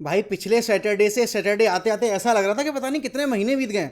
भाई पिछले सैटरडे से सैटरडे आते आते ऐसा लग रहा था कि पता नहीं कितने महीने बीत गए।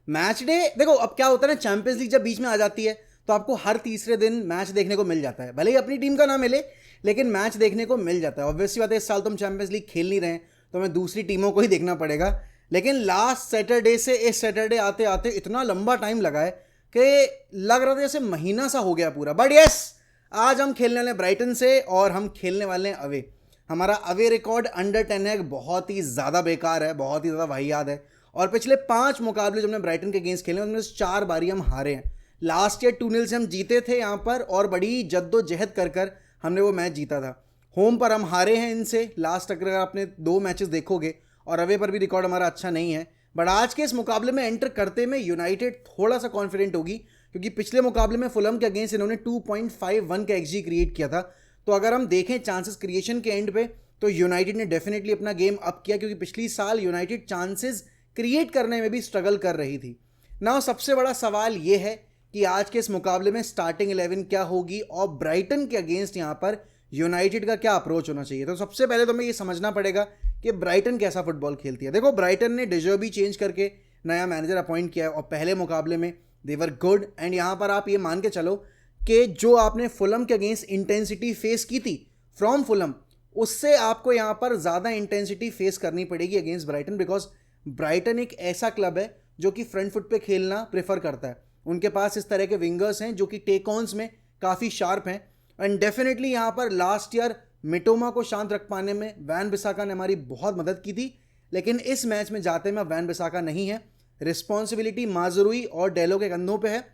मैच डे देखो, अब क्या होता है ना, चैंपियंस लीग जब बीच में आ जाती है तो आपको हर तीसरे दिन मैच देखने को मिल जाता है, भले ही अपनी टीम का ना मिले लेकिन मैच देखने को मिल जाता है। ऑब्वियसली बात है, इस साल तुम चैंपियंस लीग खेल नहीं रहे हैं तो हमें दूसरी टीमों को ही देखना पड़ेगा। लेकिन लास्ट सैटरडे से इस सैटरडे आते आते इतना लंबा टाइम लगा है कि लग रहा था जैसे महीना सा हो गया पूरा। बट यस, आज हम खेलने वाले हैं ब्राइटन से और हम खेलने वाले हैं अवे। हमारा अवे रिकॉर्ड अंडर 10 है, बहुत ही ज़्यादा बेकार है, बहुत ही ज़्यादा वाहियात है। और पिछले 5 मुकाबले जो हमने ब्राइटन के अगेंस्ट खेले उनमें से 4 बारी हम हारे हैं। लास्ट ईयर 2-0 से हम जीते थे यहाँ पर और बड़ी जद्दोजहद कर कर हमने वो मैच जीता था। होम पर हम हारे हैं इनसे लास्ट, अगर आपने 2 मैचेस देखोगे, और अवे पर भी रिकॉर्ड हमारा अच्छा नहीं है। बट आज के इस मुकाबले में एंटर करते में यूनाइटेड थोड़ा सा कॉन्फिडेंट होगी, क्योंकि पिछले मुकाबले में फुलम के अगेंस्ट इन्होंने 2.51 का एक्सजी क्रिएट किया था। तो अगर हम देखें चांसेस क्रिएशन के एंड पे तो यूनाइटेड ने डेफिनेटली अपना गेम अप किया, क्योंकि पिछली साल यूनाइटेड चांसेस क्रिएट करने में भी स्ट्रगल कर रही थी। नाउ सबसे बड़ा सवाल ये है कि आज के इस मुकाबले में स्टार्टिंग 11 क्या होगी और ब्राइटन के अगेंस्ट यहाँ पर यूनाइटेड का क्या अप्रोच होना चाहिए। तो सबसे पहले तो हमें ये समझना पड़ेगा कि ब्राइटन कैसा फुटबॉल खेलती है। देखो, ब्राइटन ने डिजर्बी चेंज करके नया मैनेजर अपॉइंट किया है और पहले मुकाबले में देवर गुड। एंड यहाँ पर आप ये मान के चलो कि जो आपने फुलम के अगेंस्ट इंटेंसिटी फेस की थी फ्रॉम फुलम, उससे आपको यहाँ पर ज़्यादा इंटेंसिटी फेस करनी पड़ेगी अगेंस्ट ब्राइटन, बिकॉज ब्राइटन एक ऐसा क्लब है जो कि फ्रंट फुट पे खेलना प्रेफर करता है। उनके पास इस तरह के विंगर्स हैं जो कि टेक ऑन्स में काफ़ी शार्प हैं। एंड डेफिनेटली यहाँ पर लास्ट ईयर मिटोमा को शांत रख पाने में वैन बिसाका ने हमारी बहुत मदद की थी, लेकिन इस मैच में जाते में वैन बिसाका नहीं है। रिस्पॉन्सिबिलिटी माजरूई और डेलो के कंधों पे है।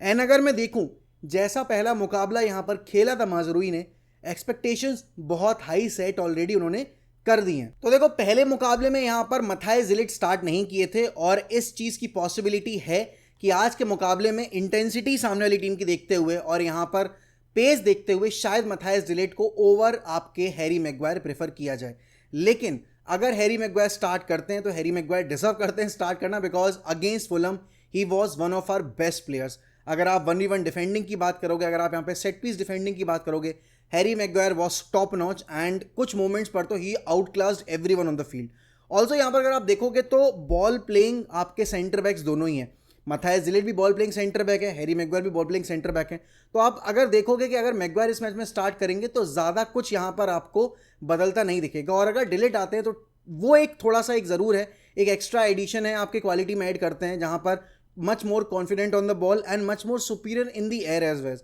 एंड अगर मैं देखूं जैसा पहला मुकाबला यहाँ पर खेला था माजरूई ने, एक्सपेक्टेशंस बहुत हाई सेट ऑलरेडी उन्होंने कर दी हैं। तो देखो, पहले मुकाबले में यहाँ पर मथाइस डिलिट स्टार्ट नहीं किए थे और इस चीज़ की पॉसिबिलिटी है कि आज के मुकाबले में इंटेंसिटी सामने वाली टीम की देखते हुए और यहाँ पर पेस देखते हुए शायद मथाइस डिलिट को ओवर आपके हैरी मैग्वायर प्रेफर किया जाए। लेकिन अगर हैरी मैग्वायर स्टार्ट करते हैं तो हैरी मैग्वायर डिजर्व करते हैं स्टार्ट करना, because against Fulham he was one of our best players. अगर आप 1v1 डिफेंडिंग की बात करोगे, अगर आप यहाँ पे सेट पीस डिफेंडिंग की बात करोगे, Harry Maguire was top notch and कुछ मोमेंट्स पर तो ही outclassed everyone on the field. Also यहाँ पर अगर आप देखोगे तो बॉल प्लेइंग आपके सेंटर बैक्स दोनों ही हैं। मथाइस डिलिट भी बॉल प्लेइंग सेंटर बैक है, हैरी मैग्वायर भी बॉल प्लेइंग सेंटर बैक है। तो आप अगर देखोगे कि अगर मैग्वायर इस मैच में स्टार्ट करेंगे तो ज़्यादा कुछ यहाँ पर आपको बदलता नहीं दिखेगा। और अगर डिलिट आते हैं तो वो एक थोड़ा सा एक ज़रूर है, एक एक्स्ट्रा एडिशन है आपके क्वालिटी में ऐड करते हैं, जहाँ पर much more confident on the ball and much more superior in the air as well.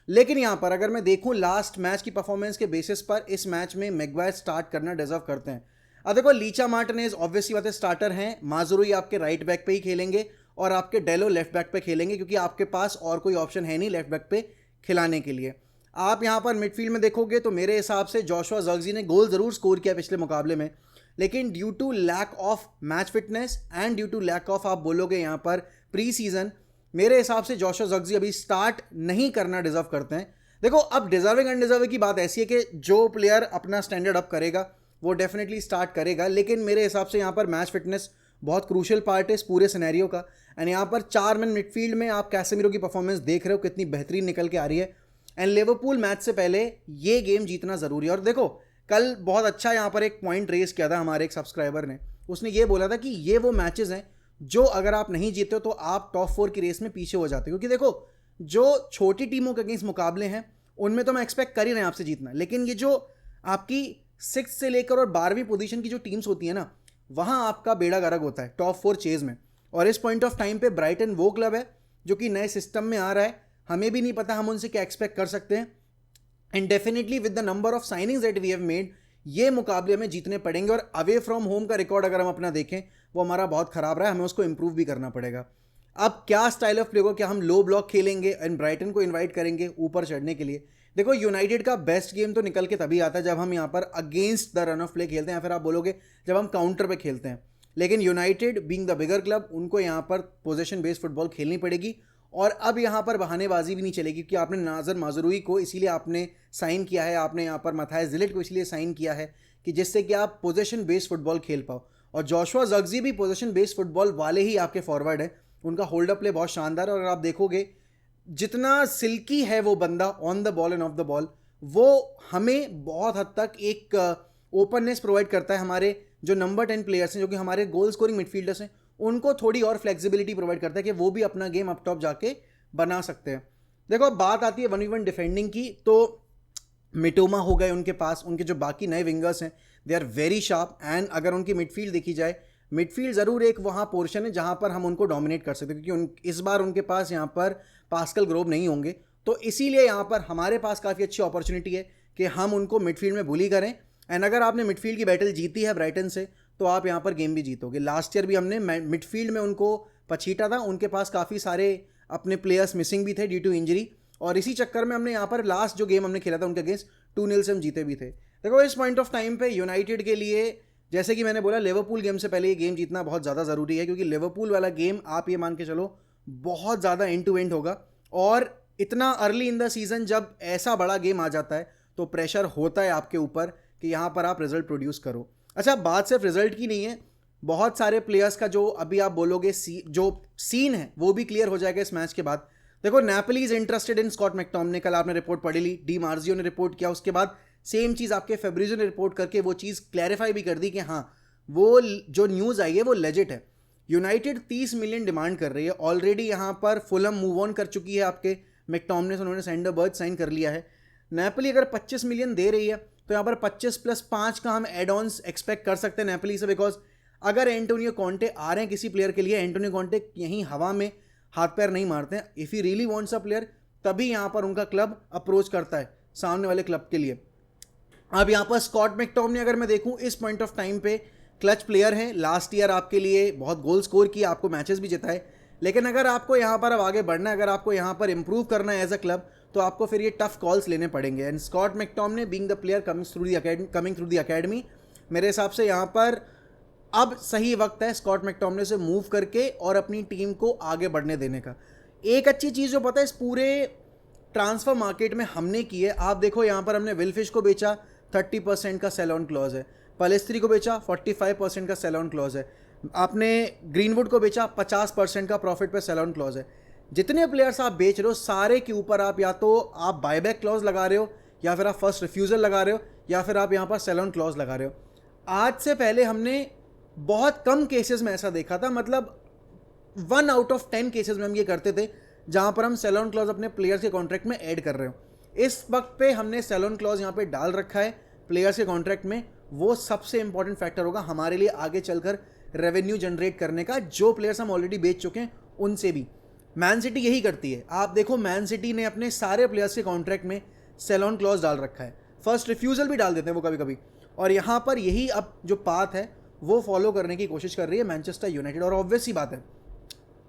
लेकिन यहाँ पर अगर मैं देखूँ लास्ट मैच की परफॉर्मेंस के बेसिस पर इस मैच में मैग्वायर स्टार्ट करना डिजर्व करते हैं। अब देखो, लीचा मार्टिनेज ऑब्वियसली बात है स्टार्टर हैं, माजुरुई आपके राइट बैक पे ही खेलेंगे और आपके डेलो लेफ्ट बैक पे खेलेंगे, क्योंकि आपके पास और कोई ऑप्शन है नहीं लेफ्ट बैक पे खिलाने के लिए। आप यहाँ पर मिडफील्ड में देखोगे तो मेरे हिसाब से जोशुआ ज़र्क्ज़ी ने गोल ज़रूर स्कोर किया पिछले मुकाबले में, लेकिन due to lack of match fitness and due to lack of आप बोलोगे यहाँ पर प्री सीजन, मेरे हिसाब से जोशुआ ज़र्क्ज़ी अभी स्टार्ट नहीं करना डिजर्व करते हैं। देखो, अब डिजर्विंग अनडिजर्विंग की बात ऐसी है कि जो प्लेयर अपना स्टैंडर्ड अप करेगा वो डेफिनेटली स्टार्ट करेगा, लेकिन मेरे हिसाब से यहाँ पर मैच फिटनेस बहुत क्रूशियल पार्ट है इस पूरे सिनेरियो का। एंड यहाँ पर 4 मैन मिडफील्ड में आप कैसेमिरो की परफॉर्मेंस देख रहे हो कितनी बेहतरीन निकल के आ रही है। एंड लिवरपूल मैच से पहले ये गेम जीतना ज़रूरी है। और देखो, कल बहुत अच्छा यहाँ पर एक पॉइंट रेज किया था हमारे एक सब्सक्राइबर ने, उसने ये बोला था कि ये वो मैचेस हैं जो अगर आप नहीं जीते हो तो आप टॉप 4 की रेस में पीछे हो जाते हो। क्योंकि देखो, जो छोटी टीमों के अगेंस्ट मुकाबले हैं उनमें तो मैं एक्सपेक्ट कर ही रहे हैं आपसे जीतना, लेकिन ये जो आपकी 6 से लेकर और 12वीं पोजीशन की जो टीम्स होती है ना, वहाँ आपका बेड़ा गर्क होता है टॉप 4 चेज में। और इस पॉइंट ऑफ टाइम पे ब्राइटन वो क्लब है जो कि नए सिस्टम में आ रहा है, हमें भी नहीं पता हम उनसे क्या एक्सपेक्ट कर सकते हैं। And definitely with the number of signings that we have made, ये मुकाबले हमें जीतने पड़ेंगे। और अवे फ्रॉम होम का रिकॉर्ड अगर हम अपना देखें वो हमारा बहुत खराब रहा है, हमें उसको इंप्रूव भी करना पड़ेगा। अब क्या स्टाइल ऑफ प्ले को, क्या हम लो ब्लॉक खेलेंगे एंड ब्राइटन को इन्वाइट करेंगे ऊपर चढ़ने के लिए। देखो, यूनाइटेड का बेस्ट गेम तो निकल के तभी आता है जब हम यहाँ पर against the run of play खेलते हैं, या फिर आप बोलोगे जब हम काउंटर पे खेलते हैं। लेकिन United being the bigger club, उनको यहाँ पर पोजीशन बेस्ड फुटबॉल खेलनी पड़ेगी। और अब यहाँ पर बहानेबाजी भी नहीं चलेगी, क्योंकि आपने नाजर माजुरुई को इसीलिए आपने साइन किया है, आपने यहाँ पर मथाइस डिलिट को इसलिए साइन किया है कि जिससे कि आप पोजीशन बेस्ड फुटबॉल खेल पाओ। और जोशुआ ज़र्क्ज़ी भी पोजीशन बेस्ड फुटबॉल वाले ही आपके फॉरवर्ड है, उनका होल्ड अप प्ले बहुत शानदार है। और अगर आप देखोगे जितना सिल्की है वो बंदा on the ball end of the ball, वो हमें बहुत हद तक एक ओपननेस प्रोवाइड करता है हमारे जो नंबर 10 प्लेयर्स हैं, जो कि हमारे गोल स्कोरिंग मिडफील्डर्स हैं, उनको थोड़ी और फ्लेक्सिबिलिटी प्रोवाइड करता है कि वो भी अपना गेम अप टॉप जाके बना सकते हैं। देखो अब बात आती है 1v1 डिफेंडिंग की, तो मिटोमा हो गए उनके पास, उनके जो बाकी नए विंगर्स हैं they are very sharp. And अगर उनकी मिडफील्ड देखी जाए, मिडफील्ड ज़रूर एक वहाँ पोर्शन है जहाँ पर हम उनको डोमिनेट कर सकते हैं, क्योंकि इस बार उनके पास यहाँ पर पास्कल ग्रोव नहीं होंगे, तो इसीलिए यहाँ पर हमारे पास काफ़ी अच्छी अपॉर्चुनिटी है कि हम उनको मिडफील्ड में बुली करें। एंड अगर आपने मिडफील्ड की बैटल जीती है ब्राइटन से, तो आप यहाँ पर गेम भी जीतोगे। लास्ट ईयर भी हमने मिडफील्ड में उनको पछीटा था, उनके पास काफ़ी सारे अपने प्लेयर्स मिसिंग भी थे ड्यू टू इंजरी, और इसी चक्कर में हमने यहाँ पर लास्ट जो गेम हमने खेला था उनके अगेंस्ट 2-0 से हम जीते भी थे। देखो इस पॉइंट ऑफ टाइम पे यूनाइटेड के लिए, जैसे कि मैंने बोला, लिवरपूल गेम से पहले ये गेम जीतना बहुत ज़्यादा ज़रूरी है, क्योंकि लिवरपूल वाला गेम आप ये मान के चलो बहुत ज़्यादा एंड टू एंड होगा, और इतना अर्ली इन द सीज़न जब ऐसा बड़ा गेम आ जाता है तो प्रेशर होता है आपके ऊपर कि यहाँ पर आप रिजल्ट प्रोड्यूस करो। अच्छा, बात सिर्फ रिजल्ट की नहीं है, बहुत सारे प्लेयर्स का जो अभी आप बोलोगे जो सीन है वो भी क्लियर हो जाएगा इस मैच के बाद। देखो Napoli is interested in Scott McTominay, कल आपने रिपोर्ट पढ़ी ली, डी मार्जियो ने रिपोर्ट किया, उसके बाद सेम चीज़ आपके फेब्रिजो ने रिपोर्ट करके वो चीज़ क्लैरिफाई भी कर दी कि हाँ वो जो न्यूज़ आई है वो लेजिट है। यूनाइटेड 30 मिलियन डिमांड कर रही है, ऑलरेडी यहाँ पर फुलहम मूव ऑन कर चुकी है आपके मैकटोमिने से, उन्होंने सैंडरबर्ग साइन कर लिया है। नेपोली अगर 25 मिलियन दे रही है तो यहाँ पर 25 + 5 का हम एड ऑन्स एक्सपेक्ट कर सकते हैं नेपोली से, बिकॉज अगर एंटोनियो कॉन्टे आ रहे हैं किसी प्लेयर के लिए, एंटोनियो कॉन्टे यहीं हवा में हाथ पैर नहीं मारते हैं। If he really wants a player, तभी यहाँ पर उनका क्लब अप्रोच करता है सामने वाले क्लब के लिए। अब यहाँ पर स्कॉट मैकटोमिने अगर मैं देखूँ इस पॉइंट ऑफ टाइम पे क्लच प्लेयर हैं, लास्ट ईयर आपके लिए बहुत गोल स्कोर किया, आपको मैचेस भी जिताए, लेकिन अगर आपको यहाँ पर अब आगे बढ़ना है, अगर आपको यहाँ पर इंप्रूव करना है एज अ क्लब, तो आपको फिर ये टफ कॉल्स लेने पड़ेंगे। And Scott McTominay being the player coming through the academy, मेरे हिसाब से यहाँ पर अब सही वक्त है स्कॉट मैकटोमिने से मूव करके और अपनी टीम को आगे बढ़ने देने का। एक अच्छी चीज़ जो पता है इस पूरे ट्रांसफर मार्केट में हमने की है, आप देखो यहाँ पर हमने विलफिश को बेचा, 30% का सेल ऑन क्लॉज है, पलेस्त्री को बेचा, 45% का सेल ऑन क्लॉज है, आपने ग्रीनवुड को बेचा, 50% का प्रॉफिट पे सेल ऑन क्लॉज है। जितने प्लेयर्स आप बेच रहे हो सारे के ऊपर आप या तो आप बायबैक क्लॉज लगा रहे हो, या फिर आप फर्स्ट रिफ्यूज़ल लगा रहे हो, या फिर आप यहाँ पर सेल ऑन क्लॉज लगा रहे हो। आज से पहले हमने बहुत कम केसेस में ऐसा देखा था, मतलब 1 आउट ऑफ 10 केसेस में हम ये करते थे जहाँ पर हम सेल ऑन क्लॉज अपने प्लेयर्स के कॉन्ट्रैक्ट में ऐड कर रहे हो। इस वक्त पे हमने सेल ऑन क्लॉज यहाँ पे डाल रखा है प्लेयर्स के कॉन्ट्रैक्ट में, वो सबसे इंपॉर्टेंट फैक्टर होगा हमारे लिए आगे चलकर रेवेन्यू जनरेट करने का, जो प्लेयर्स हम ऑलरेडी बेच चुके हैं उनसे भी। मैन सिटी यही करती है, आप देखो मैन सिटी ने अपने सारे प्लेयर्स के कॉन्ट्रैक्ट में सेल ऑन क्लॉज डाल रखा है, फर्स्ट रिफ्यूज़ल भी डाल देते हैं वो कभी कभी, और यहाँ पर यही अब जो पाथ है वो फॉलो करने की कोशिश कर रही है मैनचेस्टर यूनाइटेड। और ऑब्वियस सी बात है,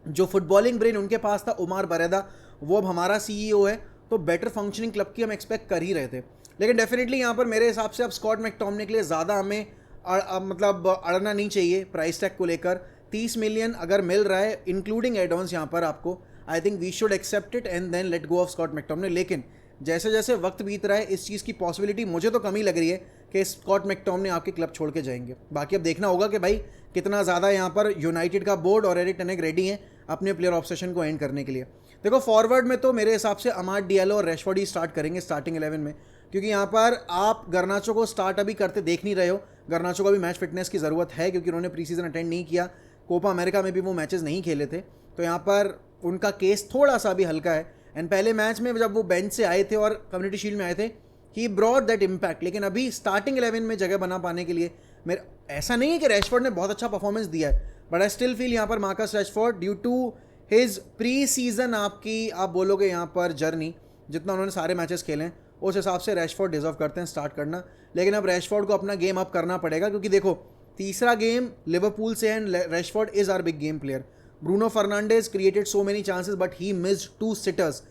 जो फुटबॉलिंग ब्रेन उनके पास था उमर बरेदा, वो अब हमारा सीईओ है, तो बेटर फंक्शनिंग क्लब की हम एक्सपेक्ट कर ही रहे थे। लेकिन डेफिनेटली यहाँ पर मेरे हिसाब से अब स्कॉट मैकटोमिने के लिए ज़्यादा हमें मतलब अड़ना नहीं चाहिए प्राइस टैग को लेकर। 30 मिलियन अगर मिल रहा है इंक्लूडिंग एडॉन्स यहाँ पर आपको, I think we should accept it and then let go of Scott McTominay. लेकिन जैसे जैसे वक्त बीत रहा है इस चीज़ की पॉसिबिलिटी मुझे तो कम ही लग रही है कि स्कॉट मैकटोमिने आपके क्लब छोड़ के जाएंगे। बाकी अब देखना होगा कि भाई कितना ज़्यादा यहाँ पर यूनाइटेड का बोर्ड और एरिक टेन हैग रेडी हैं अपने प्लेयर ऑब्सेशन को एंड करने के लिए। देखो फॉरवर्ड में तो मेरे हिसाब से अमाद डियालो और रैशफोर्ड ही स्टार्ट करेंगे स्टार्टिंग 11 में, क्योंकि यहाँ पर आप गर्नाचो को स्टार्ट अभी करते देख नहीं रहे हो। गर्नाचो को भी मैच फिटनेस की ज़रूरत है क्योंकि उन्होंने प्री सीजन अटेंड नहीं किया, कोपा अमेरिका में भी वो मैचेस नहीं खेले थे, तो यहाँ पर उनका केस थोड़ा सा भी हल्का है। एंड पहले मैच में जब वो बेंच से आए थे और कम्युनिटी शील्ड में आए थे, ही ब्रॉट दैट इम्पैक्ट। लेकिन अभी स्टार्टिंग 11 में जगह बना पाने के लिए मेरा ऐसा नहीं है कि रैशफोर्ड ने बहुत अच्छा परफॉर्मेंस दिया है, बट आई स्टिल फील यहाँ पर Marcus Rashford due to his pre season आपकी आप बोलोगे यहाँ पर जर्नी, जितना उन्होंने सारे मैचेस खेले हैं उस हिसाब से रैशफोर्ड डिजर्व करते हैं स्टार्ट करना। लेकिन अब रैशफोर्ड को अपना गेम अप करना पड़ेगा, क्योंकि देखो तीसरा गेम लिवरपूल से and Rashford is our big game player. Bruno Fernandes created so many chances but he missed 2 sitters.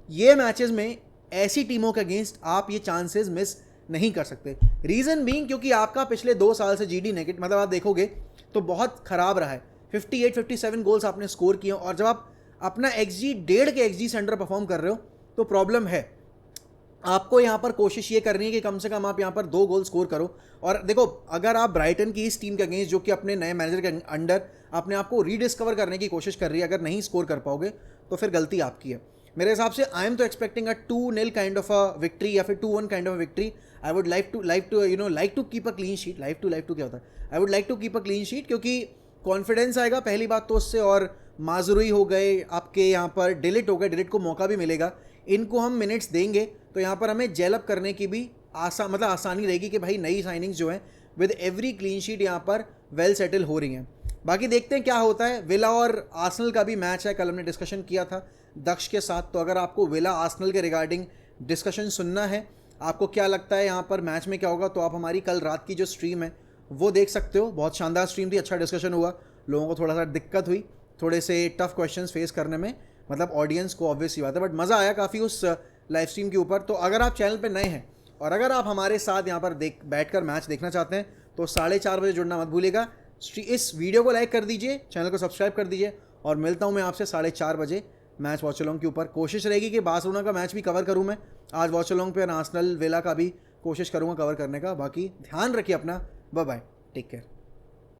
ये मैचेस में ऐसी टीमों के अगेंस्ट आप ये चांसेस मिस नहीं कर सकते। रीज़न बीइंग क्योंकि आपका पिछले 2 साल से जीडी नेगेटिव मतलब आप देखोगे तो बहुत ख़राब रहा है। 58-57 गोल्स आपने स्कोर किए, और जब आप अपना XG 1.5 के XG से अंडर परफॉर्म कर रहे हो तो प्रॉब्लम है। आपको यहाँ पर कोशिश ये करनी है कि कम से कम आप यहाँ पर 2 गोल स्कोर करो। और देखो अगर आप ब्राइटन की इस टीम के अगेंस्ट जो कि अपने नए मैनेजर के अंडर अपने आप को रीडिस्कवर करने की कोशिश कर रही है, अगर नहीं स्कोर कर पाओगे तो फिर गलती आपकी है। मेरे हिसाब से आई एम तो expecting a 2-0 kind of a victory या फिर 2-1 kind of a victory. I would like to keep a clean sheet. Like to क्या होता है, I would like to keep a clean sheet, क्योंकि कॉन्फिडेंस आएगा पहली बात तो उससे, और माजरूई हो गए आपके यहाँ पर, डिलीट हो गए, डिलीट को मौका भी मिलेगा. इनको हम मिनट्स देंगे तो यहाँ पर हमें जेल अप करने की भी आसानी रहेगी कि भाई नई साइनिंग्स जो हैं विद एवरी क्लीन शीट यहाँ पर वेल सेटल हो रही हैं. बाकी देखते हैं क्या होता है. विला और आर्सेनल का भी मैच है, कल हमने डिस्कशन किया था दक्ष के साथ. तो अगर आपको विला आर्सेनल के रिगार्डिंग डिस्कशन सुनना है, आपको क्या लगता है यहाँ पर मैच में क्या होगा, तो आप हमारी कल रात की जो स्ट्रीम है वो देख सकते हो. बहुत शानदार स्ट्रीम थी, अच्छा डिस्कशन हुआ. लोगों को थोड़ा सा दिक्कत हुई, थोड़े से टफ क्वेश्चंस फेस करने में, मतलब ऑडियंस को ऑब्वियस ही बात है, बट मज़ा आया काफ़ी उस लाइव स्ट्रीम के ऊपर. तो अगर आप चैनल पे नए हैं और अगर आप हमारे साथ यहाँ पर बैठकर मैच देखना चाहते हैं तो 4:30 बजे जुड़ना मत भूलिएगा. इस वीडियो को लाइक कर दीजिए, चैनल को सब्सक्राइब कर दीजिए, और मिलता हूँ मैं आपसे 4:30 बजे मैच वॉच अलोंग के ऊपर. कोशिश रहेगी कि बार्सिलोना का मैच भी कवर करूँ मैं आज वॉच अलोंग पे, और आर्सेनल विला का भी कोशिश करूँगा कवर करने का. बाकी ध्यान रखिए अपना. Bye bye, take care.